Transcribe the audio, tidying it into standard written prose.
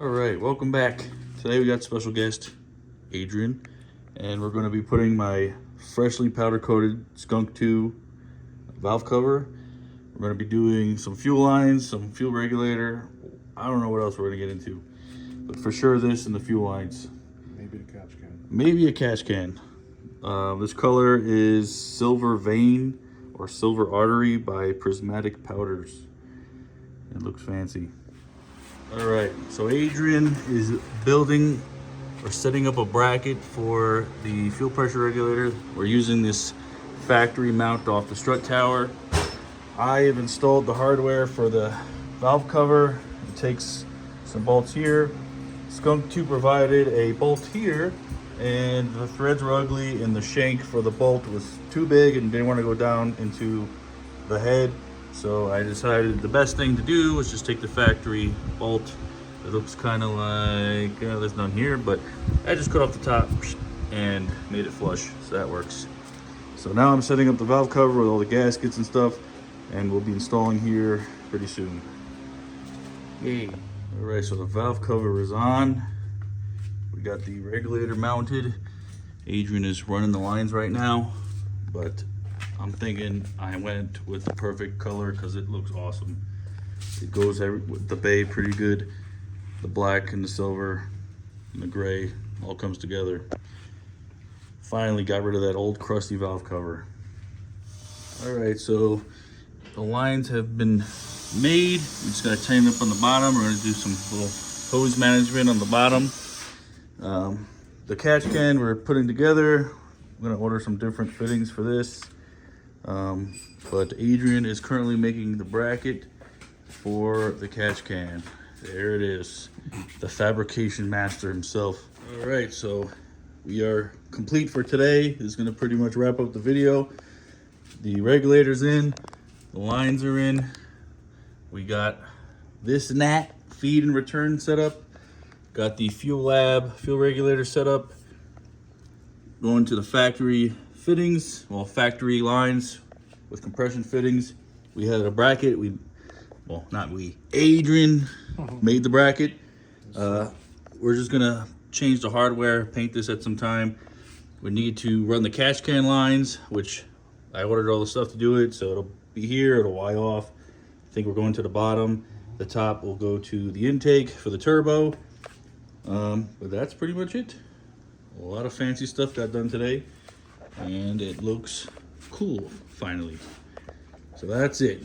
All right, welcome back. Today we got special guest Adrian, and we're going to be putting my freshly powder coated skunk2 valve cover. We're going to be doing some fuel lines, some fuel regulator. I don't know what else we're going to get into, but for sure this and the fuel lines. Maybe a catch can. Maybe a catch can. This color is Silver Vein or Silver Artery by Prismatic Powders. It looks fancy. All right, so Adrian is building or setting up a bracket for the fuel pressure regulator. We're using this factory mount off the strut tower. I have installed the hardware for the valve cover. It takes some bolts here. Skunk2 provided a bolt here, and the threads were ugly and the shank for the bolt was too big and didn't want to go down into the head. So I decided the best thing to do was just take the factory bolt. It looks kind of like, there's none here, but I just cut off the top and made it flush, so that works. So now I'm setting up the valve cover with all the gaskets and stuff, and we'll be installing here pretty soon. Yay. All right, so the valve cover is on. We got the regulator mounted. Adrian is running the lines right now, but I'm thinking I went with the perfect color because it looks awesome. It goes with the bay pretty good. The black and the silver and the gray all comes together. Finally got rid of that old crusty valve cover. All right, so the lines have been made. We just gotta tighten up on the bottom. We're gonna do some little hose management on the bottom. The catch can we're putting together. I'm gonna order some different fittings for this. But Adrian is currently making the bracket for the catch can. There it is, the fabrication master himself. All right, so we are complete for today. This is gonna pretty much wrap up the video. The regulator's in, the lines are in. We got this and that feed and return set up. Got the fuel lab, fuel regulator set up. Going to the factory fittings, well, factory lines with compression fittings. We had a bracket. Adrian made the bracket. We're just gonna change the hardware, paint this at some time. We need to run the catch can lines, which I ordered all the stuff to do it, so it'll be here, it'll Y off. I think we're going to the bottom. The top will go to the intake for the turbo. But that's pretty much it. A lot of fancy stuff got done today, and it looks cool finally. So that's it.